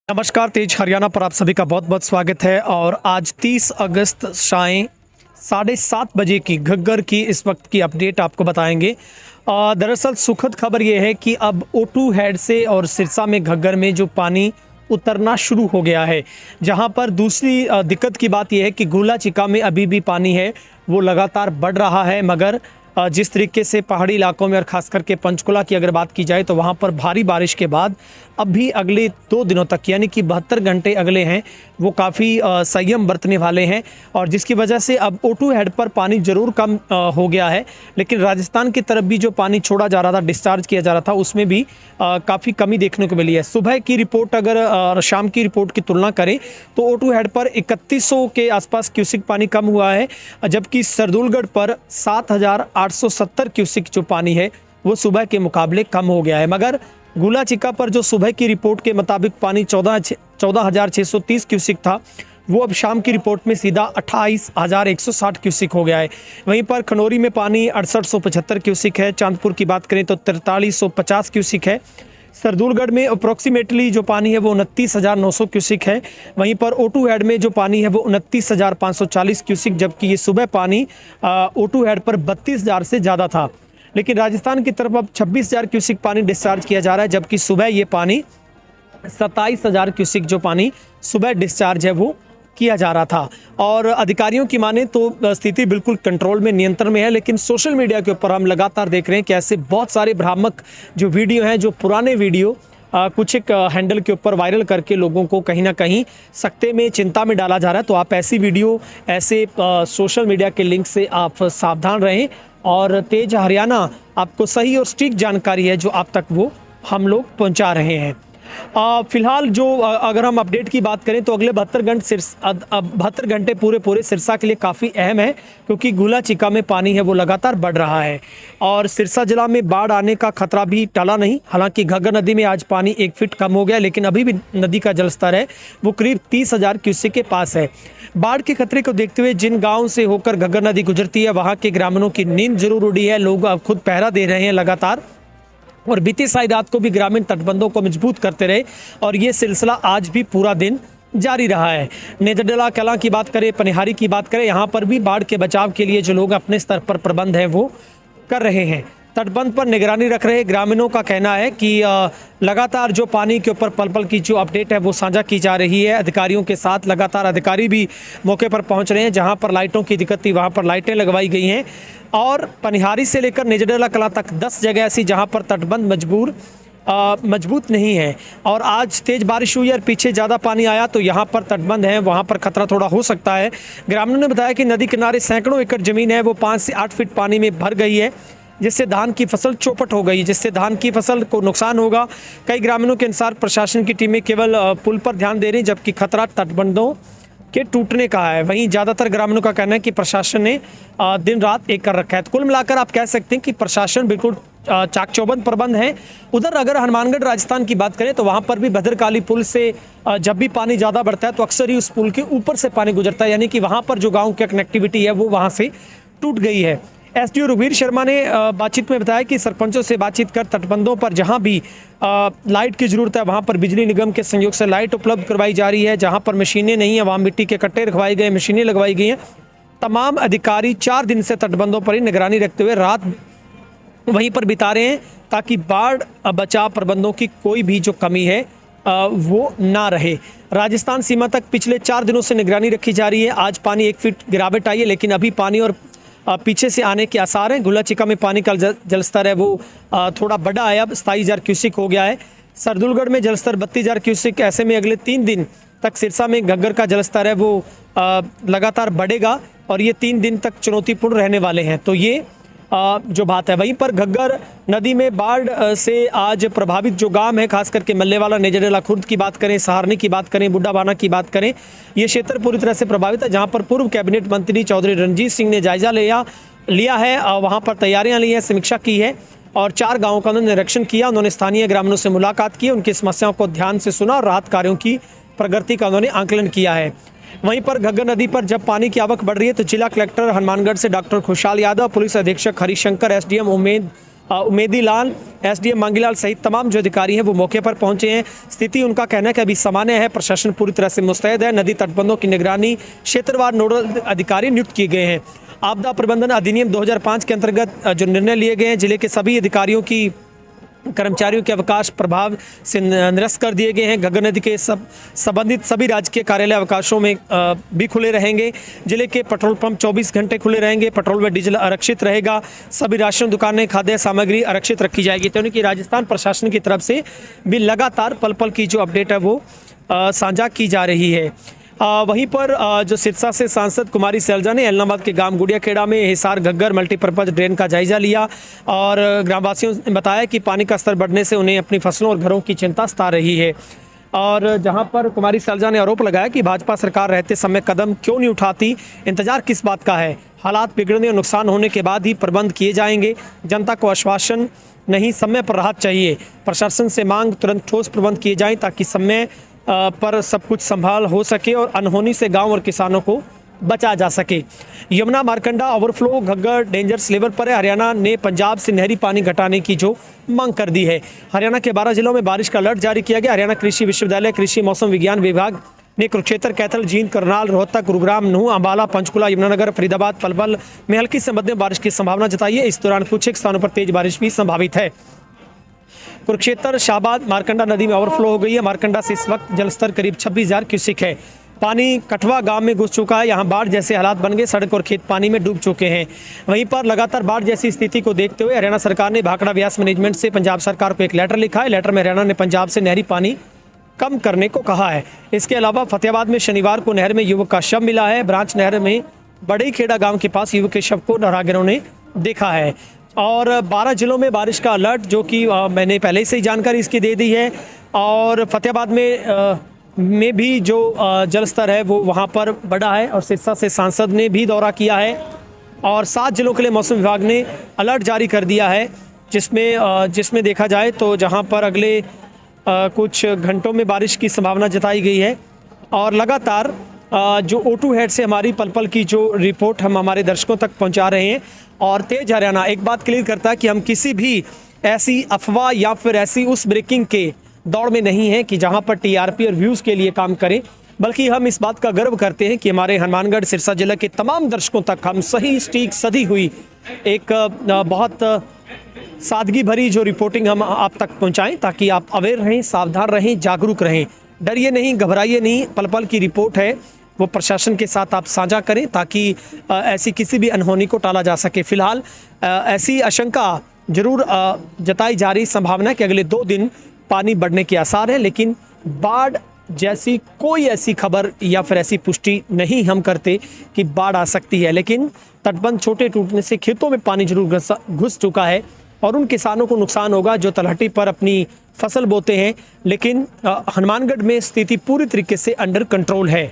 नमस्कार, तेज हरियाणा पर आप सभी का बहुत बहुत स्वागत है। और आज 30 अगस्त शाम 7:30 बजे की घग्गर की इस वक्त की अपडेट आपको बताएंगे। दरअसल सुखद खबर ये है कि अब O2 हेड से और सिरसा में घग्गर में जो पानी उतरना शुरू हो गया है। जहां पर दूसरी दिक्कत की बात यह है कि गोला चिका में अभी भी पानी है वो लगातार बढ़ रहा है, मगर जिस तरीके से पहाड़ी इलाकों में और ख़ास करके पंचकुला की अगर बात की जाए तो वहाँ पर भारी बारिश के बाद अब भी अगले 2 दिनों तक यानी कि 72 घंटे अगले हैं वो काफ़ी संयम बरतने वाले हैं। और जिसकी वजह से अब O2 हेड पर पानी ज़रूर कम हो गया है, लेकिन राजस्थान की तरफ भी जो पानी छोड़ा जा रहा था, डिस्चार्ज किया जा रहा था, उसमें भी काफ़ी कमी देखने को मिली है। सुबह की रिपोर्ट अगर शाम की रिपोर्ट की तुलना करें तो O2 हेड पर 3100 के आसपास क्यूसिक पानी कम हुआ है, जबकि सरदुलगढ़ पर 7870 क्यूसिक जो पानी है वो सुबह के मुकाबले कम हो गया है। मगर गुला चिका पर जो सुबह की रिपोर्ट के मुताबिक पानी 14,630 क्यूसिक था, वो अब शाम की रिपोर्ट में सीधा 28,160 क्यूसिक हो गया है। वहीं पर खनौरी में पानी 6875 क्यूसिक है। चांदपुर की बात करें तो 4350 क्यूसिक है। सरदुलगढ़ में अप्रॉक्सीमेटली जो पानी है वो 29,900 क्यूसिक है। वहीं पर O2 हेड में जो पानी है वो 29,540 क्यूसिक, जबकि ये सुबह पानी O2 हेड पर 32,000 से ज़्यादा था। लेकिन राजस्थान की तरफ अब 26,000 क्यूसिक पानी डिस्चार्ज किया जा रहा है, जबकि सुबह ये पानी 27,000 क्यूसिक जो पानी सुबह डिस्चार्ज है वो किया जा रहा था। और अधिकारियों की माने तो स्थिति बिल्कुल कंट्रोल में, नियंत्रण में है। लेकिन सोशल मीडिया के ऊपर हम लगातार देख रहे हैं कि ऐसे बहुत सारे भ्रामक जो वीडियो हैं, जो पुराने वीडियो कुछ एक हैंडल के ऊपर वायरल करके लोगों को कहीं ना कहीं सकते में, चिंता में डाला जा रहा है। तो आप ऐसी वीडियो, ऐसे सोशल मीडिया के लिंक से आप सावधान रहें। और तेज हरियाणा आपको सही और सटीक जानकारी है जो आप तक वो हम लोग पहुंचा रहे हैं। फिलहाल जो अगर हम अपडेट की बात करें तो अगले 72 घंटे पूरे सिरसा के लिए काफ़ी अहम है, क्योंकि गुला चिका में पानी है वो लगातार बढ़ रहा है और सिरसा जिला में बाढ़ आने का खतरा भी टला नहीं। हालांकि घग्गर नदी में आज पानी 1 फीट कम हो गया, लेकिन अभी भी नदी का जलस्तर है वो करीब 30,000 क्यूसेक के पास है। बाढ़ के खतरे को देखते हुए जिन गाँव से होकर घग्गर नदी गुजरती है वहाँ के ग्रामीणों की नींद जरूर उड़ी है। लोग अब खुद पहरा दे रहे हैं लगातार, और बीती सारी रात को भी ग्रामीण तटबंधों को मजबूत करते रहे और ये सिलसिला आज भी पूरा दिन जारी रहा है। नेजरडला कलां की बात करें, पनिहारी की बात करें, यहाँ पर भी बाढ़ के बचाव के लिए जो लोग अपने स्तर पर प्रबंध है वो कर रहे हैं। तटबंध पर निगरानी रख रहे ग्रामीणों का कहना है कि लगातार जो पानी के ऊपर पल पल की जो अपडेट है वो साझा की जा रही है अधिकारियों के साथ। लगातार अधिकारी भी मौके पर पहुंच रहे हैं। जहां पर लाइटों की दिक्कत थी वहां पर लाइटें लगवाई गई हैं। और पनिहारी से लेकर नेजरडला कलां तक 10 जगह ऐसी जहां पर तटबंध मजबूत नहीं है। और आज तेज बारिश हुई और पीछे ज़्यादा पानी आया तो यहाँ पर तटबंध है, वहाँ पर खतरा थोड़ा हो सकता है। ग्रामीणों ने बताया कि नदी किनारे सैकड़ों एकड़ जमीन है वो 5 से 8 फीट पानी में भर गई है, जिससे धान की फसल चौपट हो गई, जिससे धान की फसल को नुकसान होगा। कई ग्रामीणों के अनुसार प्रशासन की टीमें केवल पुल पर ध्यान दे रही, जबकि खतरा तटबंधों के टूटने का है। वहीं ज़्यादातर ग्रामीणों का कहना है कि प्रशासन ने दिन रात एक कर रखा है। तो कुल मिलाकर आप कह सकते हैं कि प्रशासन बिल्कुल चाक चौबंद प्रबंध है। उधर अगर हनुमानगढ़ राजस्थान की बात करें तो वहाँ पर भी भद्रकाली पुल से जब भी पानी ज़्यादा बढ़ता है तो अक्सर ही उस पुल के ऊपर से पानी गुजरता है, यानी कि वहाँ पर जो गाँव की कनेक्टिविटी है वो वहाँ से टूट गई है। एसडीओ रघुवीर शर्मा ने बातचीत में बताया कि सरपंचों से बातचीत कर तटबंधों पर जहां भी लाइट की ज़रूरत है वहां पर बिजली निगम के सहयोग से लाइट उपलब्ध करवाई जा रही है। जहां पर मशीनें नहीं है वहां मिट्टी के कट्टे रखवाए गए, मशीनें लगवाई गई हैं। तमाम अधिकारी 4 दिन से तटबंधों पर ही निगरानी रखते हुए रात वहीं पर बिता रहे हैं, ताकि बाढ़ बचाव प्रबंधों की कोई भी जो कमी है वो ना रहे। राजस्थान सीमा तक पिछले 4 दिनों से निगरानी रखी जा रही है। आज पानी 1 फीट गिरावट आई है, लेकिन अभी पानी और पीछे से आने के आसार हैं। गुला चिका में पानी का जलस्तर है वो थोड़ा बढ़ा है, अब 27,000 क्यूसिक हो गया है। सरदुलगढ़ में जलस्तर 32,000 क्यूसिक। ऐसे में अगले 3 दिन तक सिरसा में घग्गर का जलस्तर है वो लगातार बढ़ेगा और ये 3 दिन तक चुनौतीपूर्ण रहने वाले हैं। तो ये जो बात है। वहीं पर घग्गर नदी में बाढ़ से आज प्रभावित जो गांव है, खास करके मल्लेवाला, नेजरडला खुर्द की बात करें, सहारनी की बात करें, बुड्ढाबाना की बात करें, ये क्षेत्र पूरी तरह से प्रभावित है। जहां पर पूर्व कैबिनेट मंत्री चौधरी रणजीत सिंह ने जायजा लिया है, वहां पर तैयारियां ली हैं, समीक्षा की है और 4 गाँवों का उन्होंने निरीक्षण किया। उन्होंने स्थानीय ग्रामीणों से मुलाकात की, उनकी समस्याओं को ध्यान से सुना और राहत कार्यों की प्रगति का उन्होंने आंकलन किया है। वहीं पर घग्गर नदी पर जब पानी की आवक बढ़ रही है तो जिला कलेक्टर हनुमानगढ़ से डॉक्टर खुशहाल यादव, पुलिस अधीक्षक हरिशंकर, एसडीएम उमेदी लाल, एसडीएम मांगीलाल सहित तमाम जो अधिकारी हैं वो मौके पर पहुंचे हैं। स्थिति उनका कहना है कि अभी सामान्य है, प्रशासन पूरी तरह से मुस्तैद है। नदी तटबंधों की निगरानी क्षेत्रवार नोडल अधिकारी नियुक्त किए गए हैं। आपदा प्रबंधन अधिनियम 2005 के अंतर्गत जो निर्णय लिए गए हैं, जिले के सभी अधिकारियों की कर्मचारियों के अवकाश प्रभाव से निरस्त कर दिए गए हैं। घग्गर नदी के संबंधित सभी राजकीय कार्यालय अवकाशों में भी खुले रहेंगे। जिले के पेट्रोल पंप 24 घंटे खुले रहेंगे। पेट्रोल व डीजल आरक्षित रहेगा। सभी राशन दुकानें, खाद्य सामग्री आरक्षित रखी जाएगी। तो कि राजस्थान प्रशासन की तरफ से भी लगातार पल पल की जो अपडेट है वो साझा की जा रही है। वहीं पर जो सिरसा से सांसद कुमारी सैलजा ने एलनाबाद के गांव गुड़ियाखेड़ा में हिसार घग्गर मल्टीपर्पज़ ड्रेन का जायजा लिया और ग्रामवासियों ने बताया कि पानी का स्तर बढ़ने से उन्हें अपनी फसलों और घरों की चिंता सता रही है। और जहां पर कुमारी सैलजा ने आरोप लगाया कि भाजपा सरकार रहते समय कदम क्यों नहीं उठाती, इंतजार किस बात का है। हालात बिगड़ने और नुकसान होने के बाद ही प्रबंध किए जाएंगे। जनता को आश्वासन नहीं, समय पर राहत चाहिए। प्रशासन से मांग तुरंत ठोस प्रबंध किए जाएं ताकि समय पर सब कुछ संभाल हो सके और अनहोनी से गांव और किसानों को बचा जा सके। Yamuna Markanda overflow Ghaggar dangerous level पर है। हरियाणा ने पंजाब से नहरी पानी घटाने की जो मांग कर दी है। हरियाणा के 12 जिलों में बारिश का अलर्ट जारी किया गया। हरियाणा कृषि विश्वविद्यालय कृषि मौसम विज्ञान विभाग ने कुरुक्षेत्र, कैथल, जींद, करनाल, रोहतक, गुरुग्राम, नूंह, अंबाला, पंचकुला, यमुनानगर, फरीदाबाद, पलवल में हल्की से मध्यम बारिश की संभावना जताई है। इस दौरान कुछ एक स्थानों पर तेज बारिश भी संभावित है। कुरुक्षेत्र शाहबाद मारकंडा नदी में ओवरफ्लो हो गई है। मारकंडा से इस वक्त जलस्तर करीब 26,000 क्यूसेक है। पानी कठवा गांव में घुस चुका है। यहां बाढ़ जैसे हालात बन गए, सड़क और खेत पानी में डूब चुके हैं। वहीं पर लगातार बाढ़ जैसी स्थिति को देखते हुए हरियाणा सरकार ने भाखड़ा व्यास मैनेजमेंट से पंजाब सरकार को एक लेटर लिखा है। लेटर में हरियाणा ने पंजाब से नहरी पानी कम करने को कहा है। इसके अलावा फतेहाबाद में शनिवार को नहर में युवक का शव मिला है। ब्रांच नहर में बड़ी खेड़ा गाँव के पास युवक के शव को राहगीरों ने देखा है। और 12 जिलों में बारिश का अलर्ट, जो कि मैंने पहले से ही जानकारी इसकी दे दी है। और फतेहाबाद में भी जो जल स्तर है वो वहाँ पर बढ़ा है। और सिरसा से सांसद ने भी दौरा किया है। और 7 जिलों के लिए मौसम विभाग ने अलर्ट जारी कर दिया है, जिसमें देखा जाए तो जहाँ पर अगले कुछ घंटों में बारिश की संभावना जताई गई है। और लगातार जो O2 हेड से हमारी पल पल की जो रिपोर्ट हम हमारे दर्शकों तक पहुंचा रहे हैं। और तेज हरियाणा एक बात क्लियर करता है कि हम किसी भी ऐसी अफवाह या फिर ऐसी उस ब्रेकिंग के दौड़ में नहीं है कि जहां पर टीआरपी और व्यूज़ के लिए काम करें, बल्कि हम इस बात का गर्व करते हैं कि हमारे हनुमानगढ़ सिरसा जिले के तमाम दर्शकों तक हम सही सटीक सधी हुई एक बहुत सादगी भरी जो रिपोर्टिंग हम आप तक पहुँचाएँ, ताकि आप अवेयर रहें, सावधान रहें, जागरूक रहें। डरिए नहीं, घबराइए नहीं। पल पल की रिपोर्ट है वो प्रशासन के साथ आप साझा करें ताकि ऐसी किसी भी अनहोनी को टाला जा सके। फिलहाल ऐसी आशंका जरूर जताई जा रही संभावना है कि अगले 2 दिन पानी बढ़ने के आसार हैं, लेकिन बाढ़ जैसी कोई ऐसी खबर या फिर ऐसी पुष्टि नहीं हम करते कि बाढ़ आ सकती है। लेकिन तटबंध छोटे टूटने से खेतों में पानी जरूर घुस चुका है और उन किसानों को नुकसान होगा जो तलहटी पर अपनी फसल बोते हैं। लेकिन हनुमानगढ़ में स्थिति पूरी तरीके से अंडर कंट्रोल है।